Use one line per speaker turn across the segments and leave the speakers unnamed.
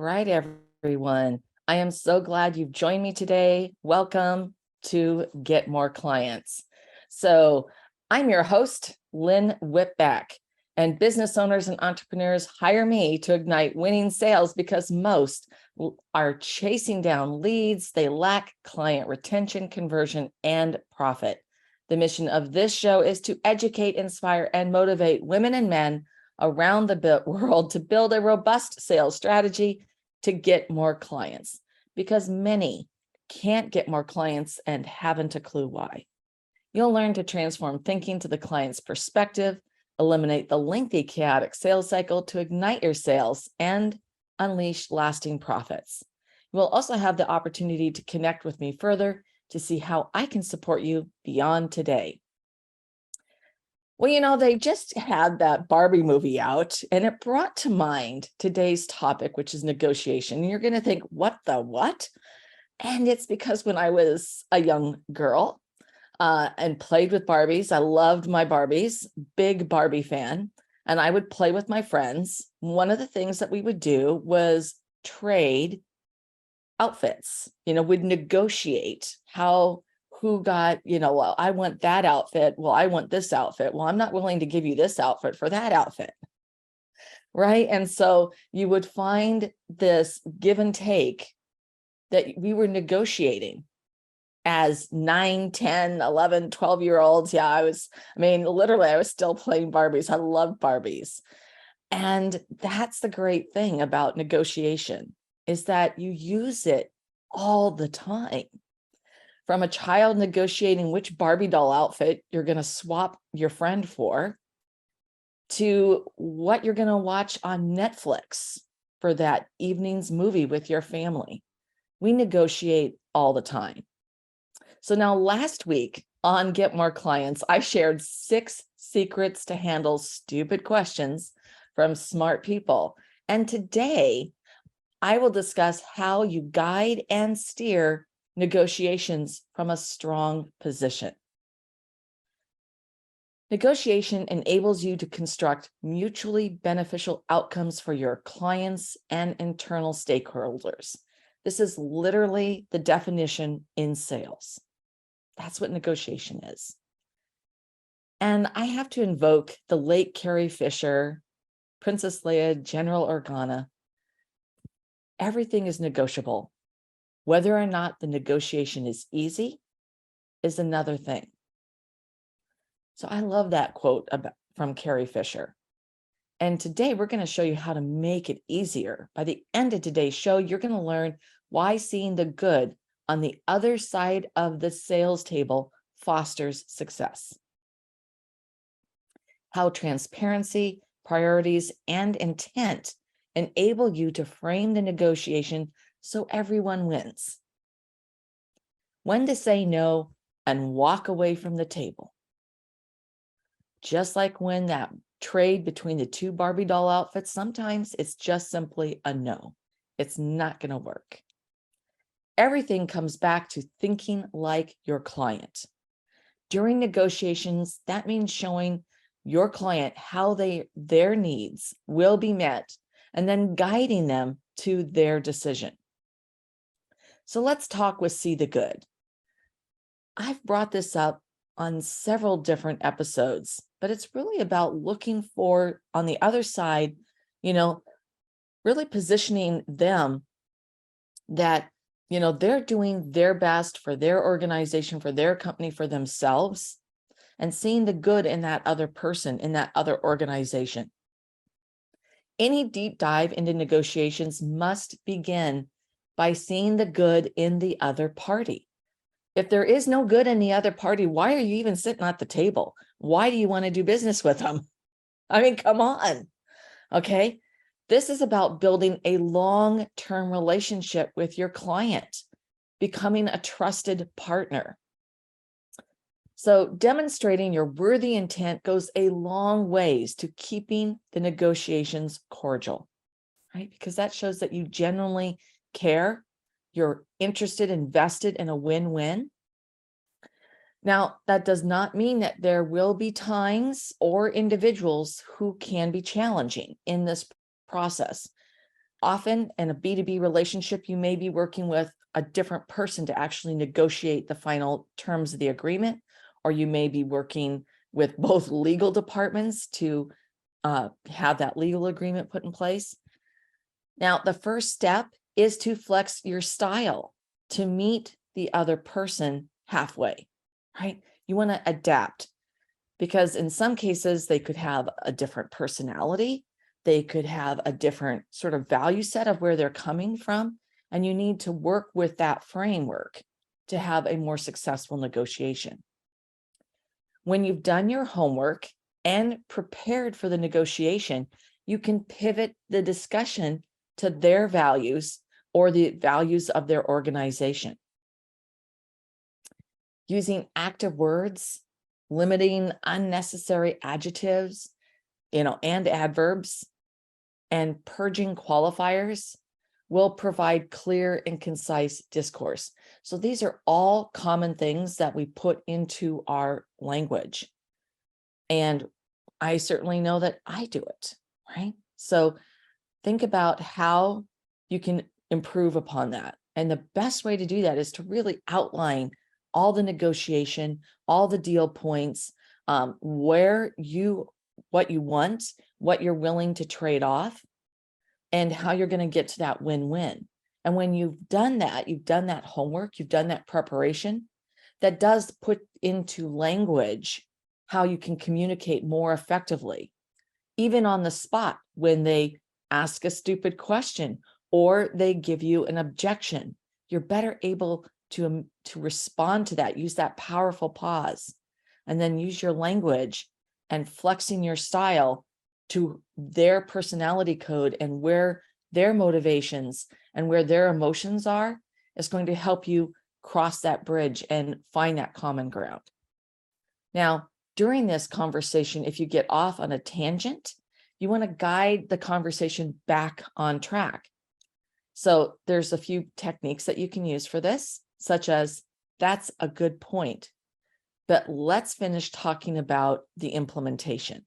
right, everyone. I am so glad you've joined me today. Welcome to Get More Clients. So, I'm your host, Lynn Whitbeck, and business owners and entrepreneurs hire me to ignite winning sales because most are chasing down leads. They lack client retention, conversion, and profit. The mission of this show is to educate, inspire, and motivate women and men around the world to build a robust sales strategy to get more clients, because many can't get more clients and haven't a clue why. You'll learn to transform thinking to the client's perspective, eliminate the lengthy, chaotic sales cycle to ignite your sales and unleash lasting profits. You will also have the opportunity to connect with me further to see how I can support you beyond today. Well, they just had that Barbie movie out, and it brought to mind today's topic, which is negotiation. And you're going to think, what the what? And it's because when I was a young girl and played with Barbies, I loved my Barbies, big Barbie fan, and I would play with my friends. One of the things that we would do was trade outfits. We'd negotiate who got, well, I want that outfit. Well, I want this outfit. Well, I'm not willing to give you this outfit for that outfit. Right. And so you would find this give and take that we were negotiating as 9, 10, 11, 12-year-olds. Yeah, literally, I was still playing Barbies. I loved Barbies. And that's the great thing about negotiation, is that you use it all the time. From a child negotiating which Barbie doll outfit you're going to swap your friend for, to what you're going to watch on Netflix for that evening's movie with your family. We negotiate all the time. So now last week on Get More Clients, I shared 6 secrets to handle stupid questions from smart people. And today I will discuss how you guide and steer negotiations from a strong position. Negotiation enables you to construct mutually beneficial outcomes for your clients and internal stakeholders. This is literally the definition in sales. That's what negotiation is. And I have to invoke the late Carrie Fisher, Princess Leia, General Organa. Everything is negotiable. Whether or not the negotiation is easy is another thing. So I love that quote from Carrie Fisher. And today we're going to show you how to make it easier. By the end of today's show, you're going to learn why seeing the good on the other side of the sales table fosters success. How transparency, priorities, and intent enable you to frame the negotiation so everyone wins. When to say no and walk away from the table. Just like when that trade between the 2 Barbie doll outfits, sometimes it's just simply a no. It's not going to work. Everything comes back to thinking like your client. During negotiations, that means showing your client how their needs will be met and then guiding them to their decision. So let's talk with See the Good. I've brought this up on several different episodes, but it's really about looking for, on the other side, really positioning them that, they're doing their best for their organization, for their company, for themselves, and seeing the good in that other person, in that other organization. Any deep dive into negotiations must begin by seeing the good in the other party. If there is no good in the other party, why are you even sitting at the table? Why do you want to do business with them? Come on. Okay. This is about building a long-term relationship with your client, becoming a trusted partner. So demonstrating your worthy intent goes a long ways to keeping the negotiations cordial, right? Because that shows that you genuinely care, you're interested, invested in a win-win. Now, that does not mean that there will be times or individuals who can be challenging in this process. often in a B2B relationship, you may be working with a different person to actually negotiate the final terms of the agreement, or you may be working with both legal departments to have that legal agreement put in place. Now, the first step is to flex your style to meet the other person halfway, right? You want to adapt, because in some cases they could have a different personality. They could have a different sort of value set of where they're coming from. And you need to work with that framework to have a more successful negotiation. When you've done your homework and prepared for the negotiation, you can pivot the discussion to their values or the values of their organization. Using active words, limiting unnecessary adjectives, and adverbs, and purging qualifiers will provide clear and concise discourse. So these are all common things that we put into our language. And I certainly know that I do it, right? So think about how you can improve upon that. And the best way to do that is to really outline all the negotiation, all the deal points, what you want, what you're willing to trade off, and how you're going to get to that win-win. And when you've done that homework, you've done that preparation, that does put into language how you can communicate more effectively, even on the spot when they ask a stupid question or they give you an objection. You're better able to respond to that, use that powerful pause, and then use your language and flexing your style to their personality code and where their motivations and where their emotions are is going to help you cross that bridge and find that common ground. Now, during this conversation, if you get off on a tangent, you want to guide the conversation back on track. So there's a few techniques that you can use for this, such as, that's a good point, but let's finish talking about the implementation.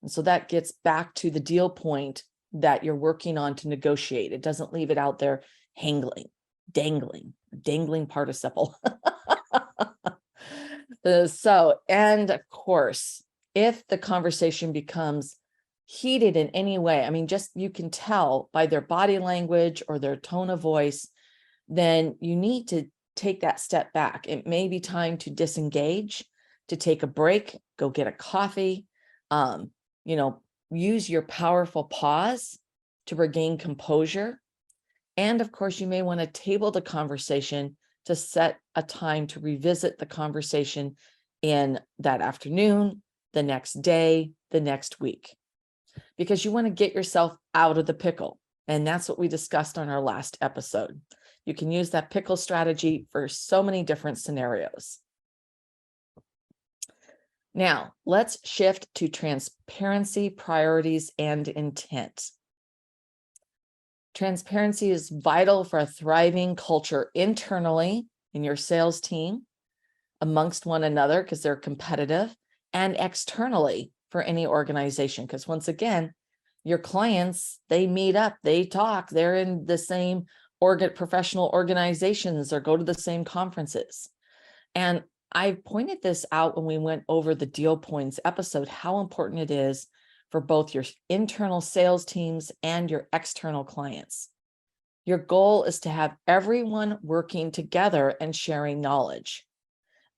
And so that gets back to the deal point that you're working on to negotiate. It doesn't leave it out there dangling participle. And of course, if the conversation becomes heated in any way, I mean, just you can tell by their body language or their tone of voice, then you need to take that step back. It may be time to disengage, to take a break, go get a coffee, use your powerful pause to regain composure. And of course, you may want to table the conversation to set a time to revisit the conversation in that afternoon, the next day, the next week, because you want to get yourself out of the pickle. And that's what we discussed on our last episode. You can use that pickle strategy for so many different scenarios. Now, let's shift to transparency, priorities, and intent. Transparency is vital for a thriving culture internally in your sales team, amongst one another, because they're competitive, and externally for any organization. Because once again, your clients, they meet up, they talk, they're in the same professional organizations or go to the same conferences. And I pointed this out when we went over the deal points episode, how important it is for both your internal sales teams and your external clients. Your goal is to have everyone working together and sharing knowledge.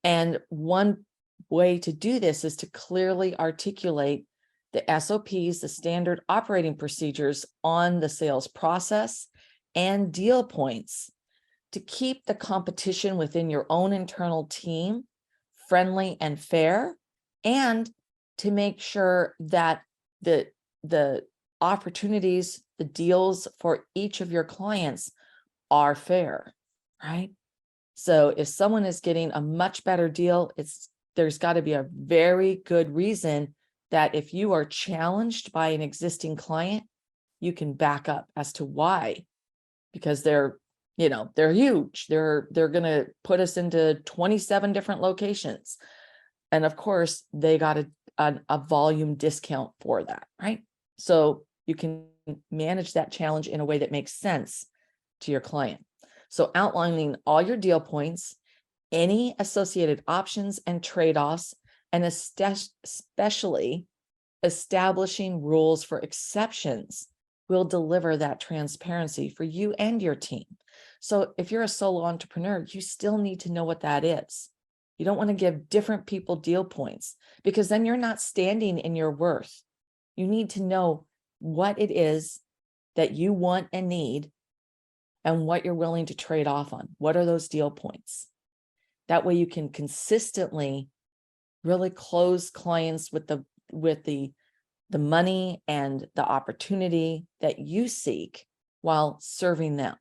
And one way to do this is to clearly articulate the SOPs, the standard operating procedures on the sales process and deal points to keep the competition within your own internal team friendly and fair, and to make sure that the opportunities, the deals for each of your clients are fair, right? So if someone is getting a much better deal, there's got to be a very good reason that if you are challenged by an existing client, you can back up as to why, because they're huge. They're going to put us into 27 different locations. And of course, they got a volume discount for that, right? So you can manage that challenge in a way that makes sense to your client. So outlining all your deal points, any associated options and trade-offs, and especially establishing rules for exceptions will deliver that transparency for you and your team. So if you're a solo entrepreneur, you still need to know what that is. You don't want to give different people deal points because then you're not standing in your worth. You need to know what it is that you want and need and what you're willing to trade off on. What are those deal points? That way you can consistently really close clients with the money and the opportunity that you seek while serving them.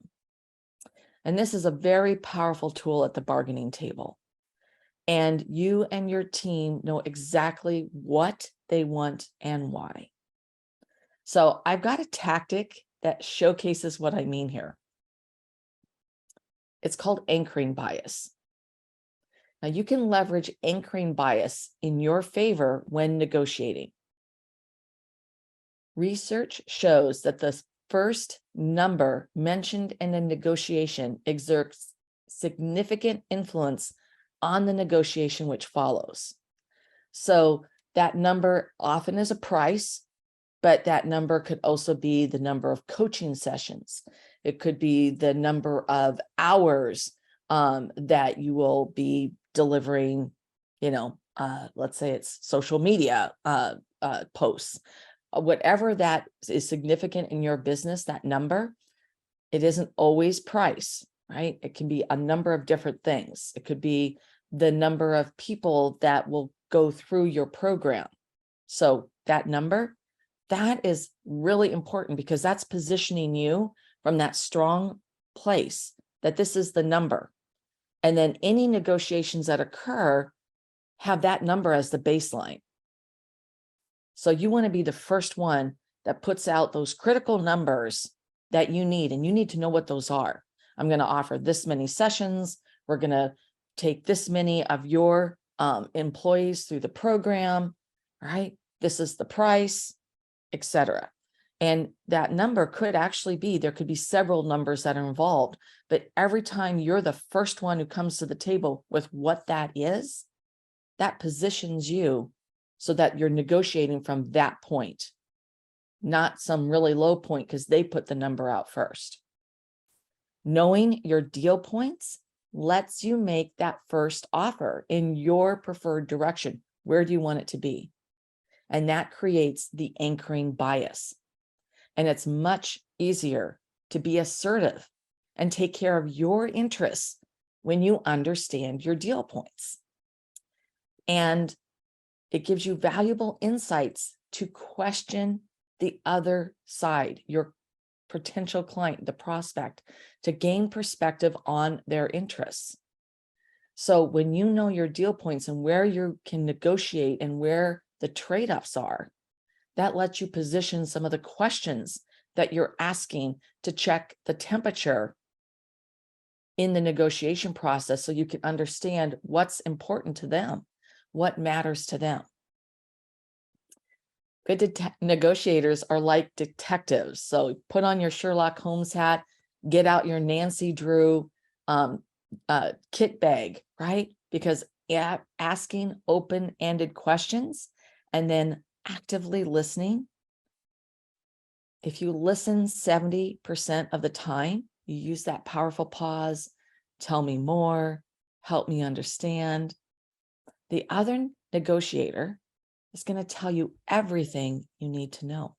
And this is a very powerful tool at the bargaining table. And you and your team know exactly what they want and why. So I've got a tactic that showcases what I mean here. It's called anchoring bias. Now you can leverage anchoring bias in your favor when negotiating. Research shows that the first number mentioned in a negotiation exerts significant influence on the negotiation which follows. So that number often is a price, but that number could also be the number of coaching sessions. It could be the number of hours that you will be delivering, let's say it's social media posts. Whatever that is significant in your business, that number, it isn't always price, right? It can be a number of different things. It could be the number of people that will go through your program. So that number, that is really important because that's positioning you from that strong place that this is the number. And then any negotiations that occur have that number as the baseline. So you want to be the first one that puts out those critical numbers that you need, and you need to know what those are. I'm going to offer this many sessions. We're going to take this many of your employees through the program, right? This is the price, etc. And that number could actually be, there could be several numbers that are involved, but every time you're the first one who comes to the table with what that is, that positions you so that you're negotiating from that point, not some really low point because they put the number out first. Knowing your deal points lets you make that first offer in your preferred direction. Where do you want it to be? And that creates the anchoring bias. And it's much easier to be assertive and take care of your interests when you understand your deal points. And it gives you valuable insights to question the other side, your potential client, the prospect, to gain perspective on their interests. So when you know your deal points and where you can negotiate and where the trade-offs are, that lets you position some of the questions that you're asking to check the temperature in the negotiation process so you can understand what's important to them, what matters to them. Good negotiators are like detectives. So put on your Sherlock Holmes hat, get out your Nancy Drew kit bag, right? Because asking open-ended questions and then actively listening. If you listen 70% of the time, you use that powerful pause, tell me more, help me understand. The other negotiator is going to tell you everything you need to know.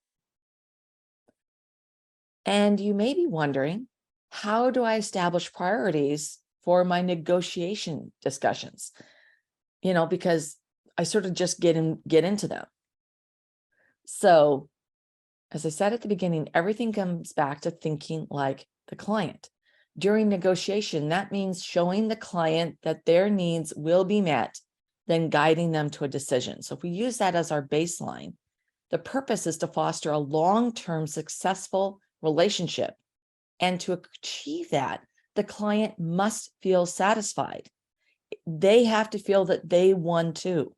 And you may be wondering, how do I establish priorities for my negotiation discussions? Because I sort of just get into them. So, as I said at the beginning, everything comes back to thinking like the client. During negotiation, that means showing the client that their needs will be met, then guiding them to a decision. So if we use that as our baseline, the purpose is to foster a long-term successful relationship. And to achieve that, the client must feel satisfied. They have to feel that they won too.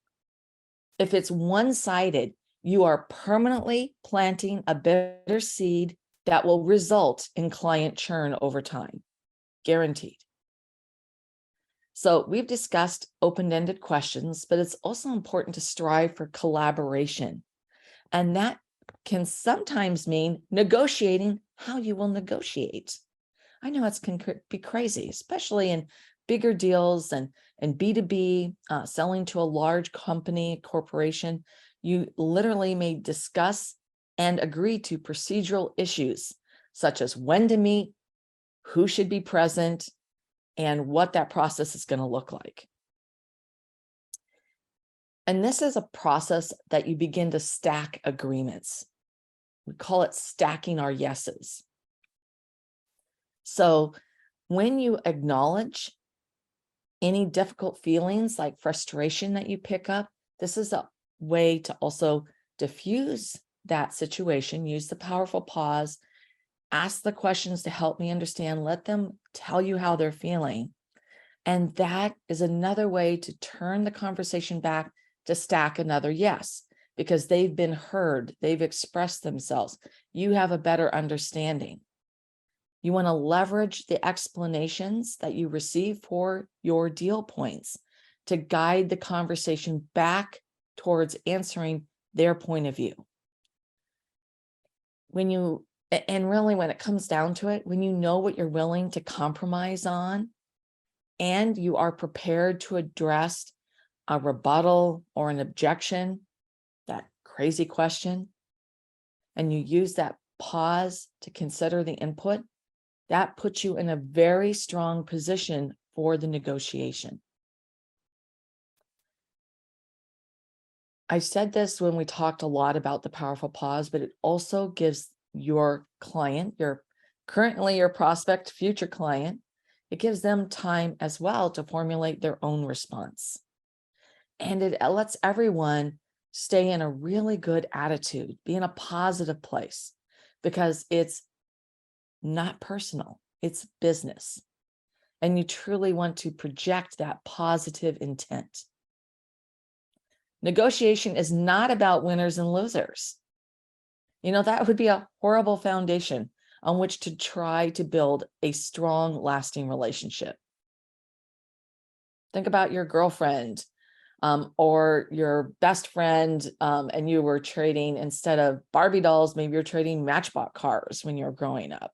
If it's one-sided, you are permanently planting a bitter seed that will result in client churn over time, guaranteed. So we've discussed open-ended questions, but it's also important to strive for collaboration. And that can sometimes mean negotiating how you will negotiate. I know it can be crazy, especially in bigger deals and B2B, selling to a large company, corporation. You literally may discuss and agree to procedural issues, such as when to meet, who should be present, and what that process is going to look like. And this is a process that you begin to stack agreements. We call it stacking our yeses. So when you acknowledge any difficult feelings like frustration that you pick up, this is a way to also diffuse that situation. Use the powerful pause, ask the questions to help me understand, let them tell you how they're feeling. And that is another way to turn the conversation back to stack another yes, because they've been heard, they've expressed themselves. You have a better understanding. You want to leverage the explanations that you receive for your deal points to guide the conversation back towards answering their point of view. And really, when it comes down to it, when you know what you're willing to compromise on, and you are prepared to address a rebuttal or an objection, that crazy question, and you use that pause to consider the input, that puts you in a very strong position for the negotiation. I said this when we talked a lot about the powerful pause, but it also gives your client, currently your prospect, future client, it gives them time as well to formulate their own response. And it lets everyone stay in a really good attitude, be in a positive place, because it's not personal, it's business. And you truly want to project that positive intent. Negotiation is not about winners and losers. That would be a horrible foundation on which to try to build a strong, lasting relationship. Think about your girlfriend or your best friend, and you were trading, instead of Barbie dolls, maybe you're trading Matchbox cars when you're growing up.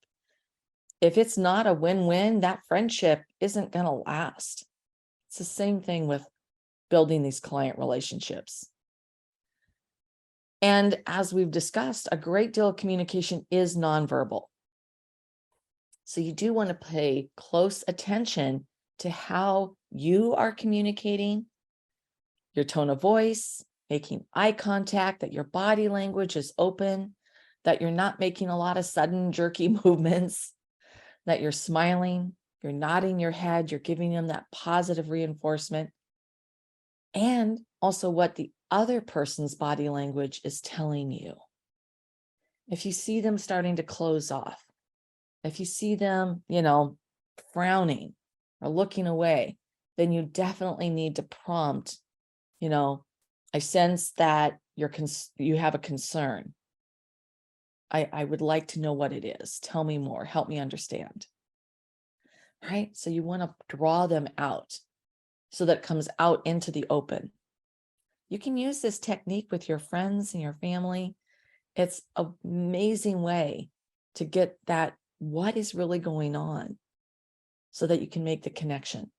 If it's not a win-win, that friendship isn't going to last. It's the same thing with building these client relationships. And as we've discussed, a great deal of communication is nonverbal. So you do want to pay close attention to how you are communicating, your tone of voice, making eye contact, that your body language is open, that you're not making a lot of sudden jerky movements, that you're smiling, you're nodding your head, you're giving them that positive reinforcement, and also what the other person's body language is telling you. If you see them starting to close off, if you see them, frowning or looking away, then you definitely need to prompt, I sense that you have a concern. I would like to know what it is. Tell me more. Help me understand. Right? So you want to draw them out so that it comes out into the open. You can use this technique with your friends and your family. It's an amazing way to get that what is really going on so that you can make the connection.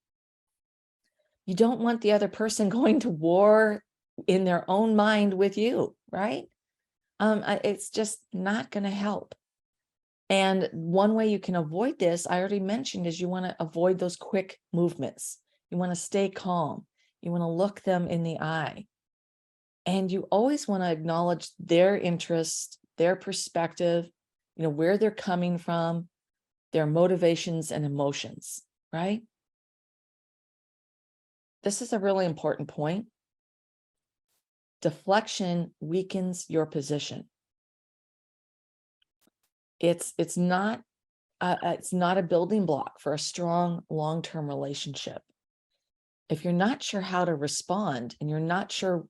You don't want the other person going to war in their own mind with you, right? It's just not going to help. And one way you can avoid this, I already mentioned, is you want to avoid those quick movements. You want to stay calm. You want to look them in the eye. And you always want to acknowledge their interest, their perspective, where they're coming from, their motivations and emotions, right? This is a really important point. Deflection weakens your position. It's not a building block for a strong long-term relationship. If you're not sure how to respond and you're not sure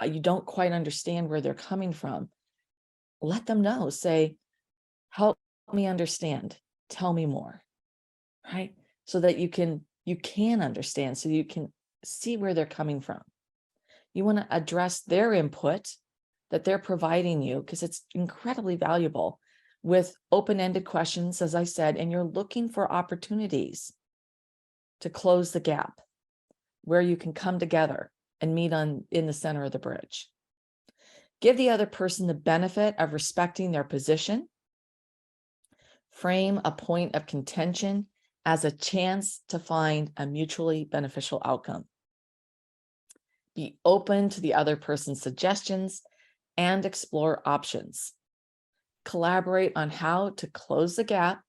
you don't quite understand where they're coming from, let them know. Say, help me understand. Tell me more, right? So that you can understand, so you can see where they're coming from. You want to address their input that they're providing you, because it's incredibly valuable, with open-ended questions, as I said, and you're looking for opportunities to close the gap where you can come together and meet in the center of the bridge. Give the other person the benefit of respecting their position. Frame a point of contention as a chance to find a mutually beneficial outcome. Be open to the other person's suggestions and explore options. Collaborate on how to close the gap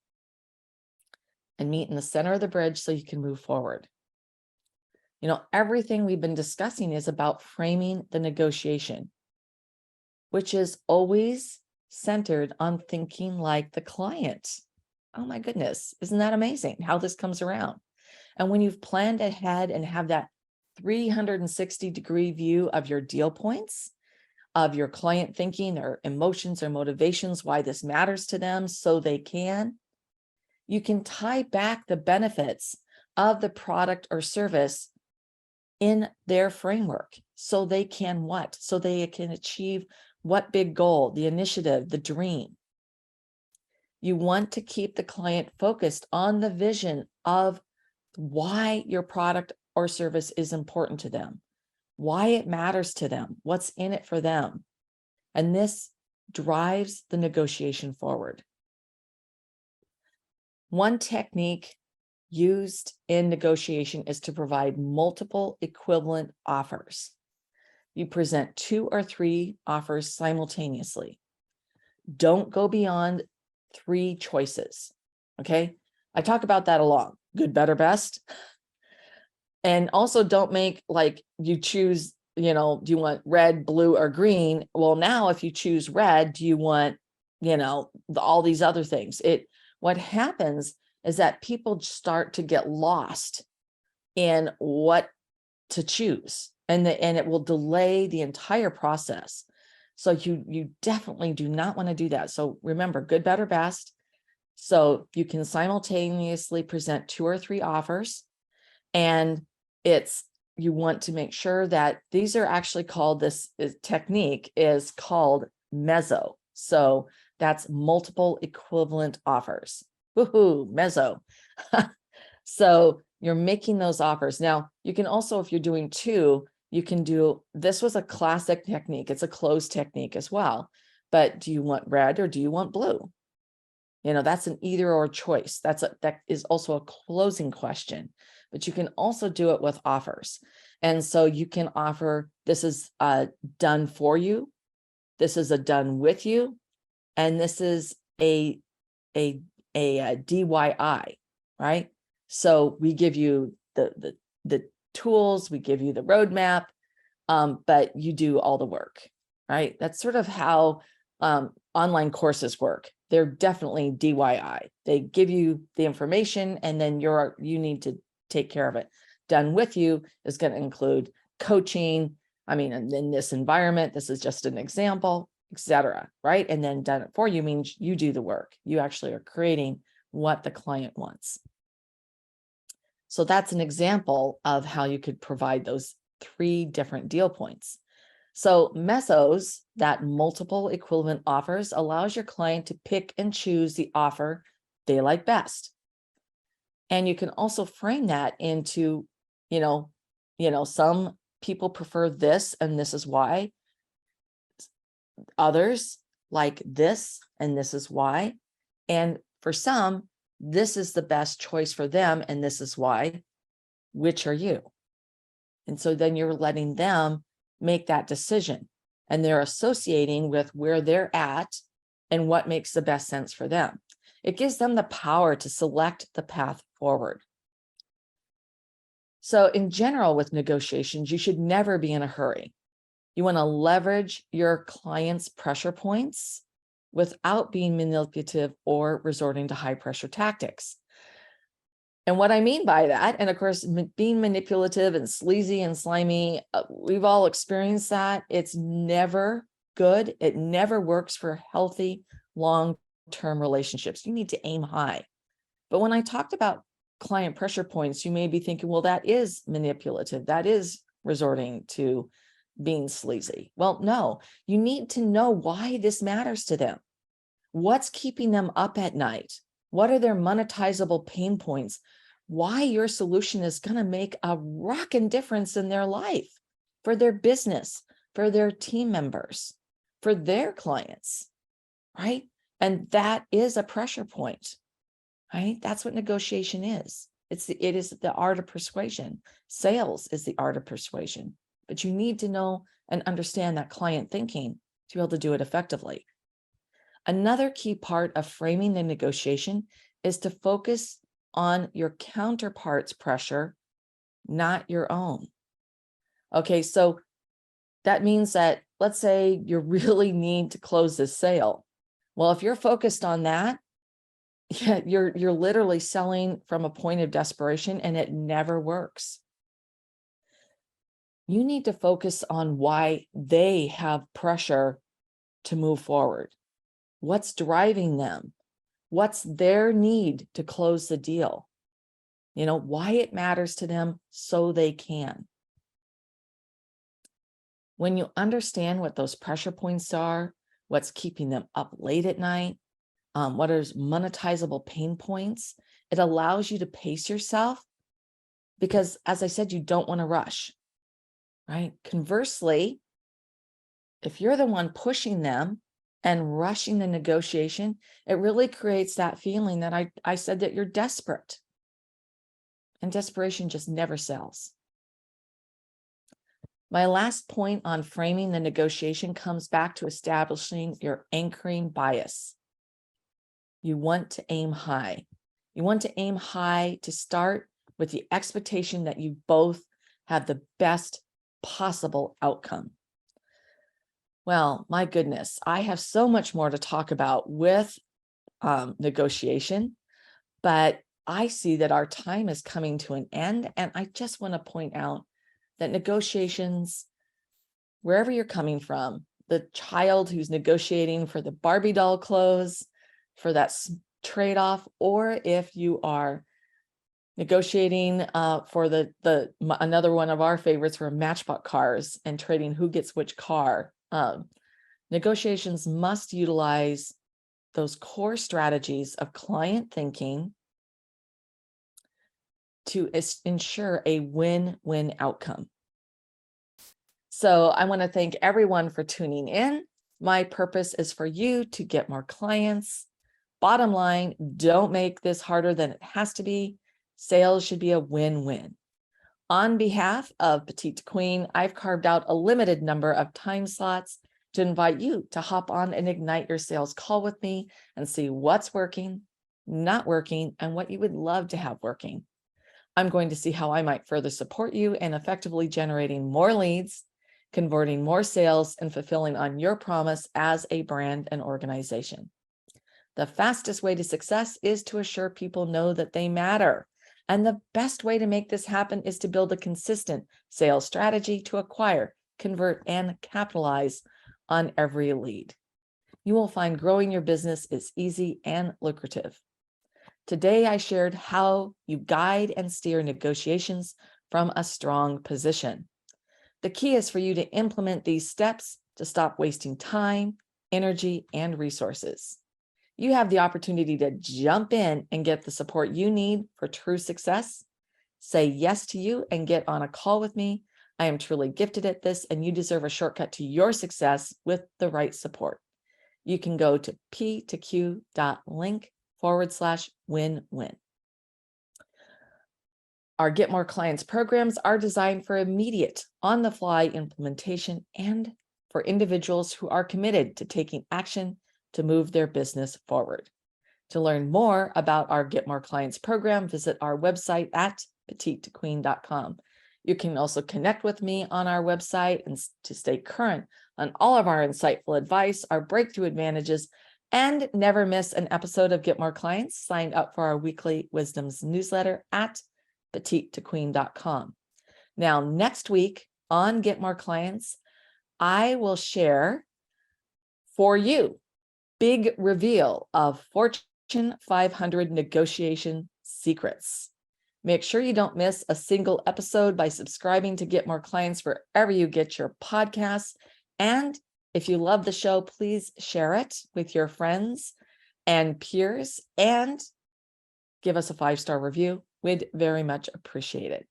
and meet in the center of the bridge so you can move forward. You know, everything we've been discussing is about framing the negotiation, which is always centered on thinking like the client. Oh my goodness, isn't that amazing how this comes around? And when you've planned ahead and have that 360-degree view of your deal points, of your client thinking, their emotions, their motivations, why this matters to them, so you can tie back the benefits of the product or service in their framework, so they can what? So they can achieve what big goal, the initiative, the dream. You want to keep the client focused on the vision of why your product or service is important to them, why it matters to them, what's in it for them. And this drives the negotiation forward. One technique used in negotiation is to provide multiple equivalent offers. You present 2 or 3 offers simultaneously. Don't go beyond 3 choices. Okay. I talk about that a lot. Good, better, best. And also don't make like you choose, do you want red, blue, or green? Well, now if you choose red, do you want, all these other things? What happens is that people start to get lost in what to choose, and it will delay the entire process. So you definitely do not want to do that. So remember, good, better, best. So you can simultaneously present 2 or 3 offers, and you want to make sure that these are actually called, technique is called mezzo. So that's multiple equivalent offers. Woohoo, mezzo. So you're making those offers. Now, you can also, if you're doing 2, you can do, this was a classic technique. It's a closed technique as well. But do you want red or do you want blue? That's an either or choice. That is also a closing question, but you can also do it with offers. And so you can offer, this is done for you. This is a done with you. And this is a DIY, right? So we give you the tools, we give you the roadmap, but you do all the work, right? That's sort of how online courses work. They're definitely DIY. They give you the information, and then you need to take care of it. Done with you is going to include coaching. I mean, in this environment, this is just an example, etc. Right? And then done it for you means you do the work. You actually are creating what the client wants. So that's an example of how you could provide those 3 different deal points. So mezzos, that multiple equivalent offers, allows your client to pick and choose the offer they like best. And you can also frame that into, some people prefer this and this is why. Others like this and this is why. And for some, this is the best choice for them and this is why. Which are you? And so then you're letting them make that decision, and they're associating with where they're at and what makes the best sense for them. It gives them the power to select the path forward. So in general, with negotiations, you should never be in a hurry. You want to leverage your client's pressure points without being manipulative or resorting to high pressure tactics. And what I mean by that, and of course, being manipulative and sleazy and slimy, we've all experienced that. It's never good. It never works for healthy, long-term relationships. You need to aim high. But when I talked about client pressure points, you may be thinking, well, that is manipulative. That is resorting to being sleazy. Well, no, you need to know why this matters to them. What's keeping them up at night? What are their monetizable pain points? Why your solution is going to make a rockin' difference in their life, for their business, for their team members, for their clients, right? And that is a pressure point, right? That's what negotiation is. It is the art of persuasion. Sales is the art of persuasion, but you need to know and understand that client thinking to be able to do it effectively. Another key part of framing the negotiation is to focus on your counterpart's pressure, not your own. Okay, so that means that, let's say you really need to close this sale. Well, if you're focused on that, yeah, you're literally selling from a point of desperation, and it never works. You need to focus on why they have pressure to move forward. What's driving them? What's their need to close the deal? You know, why it matters to them so they can. When you understand what those pressure points are, what's keeping them up late at night, what are monetizable pain points, it allows you to pace yourself because, as I said, you don't want to rush, right? Conversely, if you're the one pushing them and rushing the negotiation, it really creates that feeling that I said, that you're desperate. And desperation just never sells. My last point on framing the negotiation comes back to establishing your anchoring bias. You want to aim high. You want to aim high to start with the expectation that you both have the best possible outcome. Well, my goodness, I have so much more to talk about with negotiation, but I see that our time is coming to an end. And I just want to point out that negotiations, wherever you're coming from, the child who's negotiating for the Barbie doll clothes, for that trade-off, or if you are negotiating for another one of our favorites for Matchbox cars and trading who gets which car. Negotiations must utilize those core strategies of client thinking to ensure a win-win outcome. So I want to thank everyone for tuning in. My purpose is for you to get more clients. Bottom line, don't make this harder than it has to be. Sales should be a win-win. On behalf of Petite to Queen, I've carved out a limited number of time slots to invite you to hop on and ignite your sales call with me and see what's working, not working, and what you would love to have working. I'm going to see how I might further support you in effectively generating more leads, converting more sales, and fulfilling on your promise as a brand and organization. The fastest way to success is to assure people know that they matter. And the best way to make this happen is to build a consistent sales strategy to acquire, convert, and capitalize on every lead. You will find growing your business is easy and lucrative. Today, I shared how you guide and steer negotiations from a strong position. The key is for you to implement these steps to stop wasting time, energy, and resources. You have the opportunity to jump in and get the support you need for true success. Say yes to you and get on a call with me. I am truly gifted at this, and you deserve a shortcut to your success with the right support. You can go to p2q.link/win-win. Our Get More Clients programs are designed for immediate, on-the-fly implementation and for individuals who are committed to taking action to move their business forward. To learn more about our Get More Clients program, visit our website at petitetoqueen.com. You can also connect with me on our website and to stay current on all of our insightful advice, our breakthrough advantages, And never miss an episode of Get More Clients. Sign up for our weekly Wisdoms newsletter at petitetoqueen.com. Now, next week on Get More Clients, I will share for you big reveal of Fortune 500 negotiation secrets. Make sure you don't miss a single episode by subscribing to Get More Clients wherever you get your podcasts. And if you love the show, please share it with your friends and peers and give us a 5-star review. We'd very much appreciate it.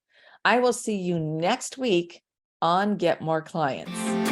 I will see you next week on Get More Clients.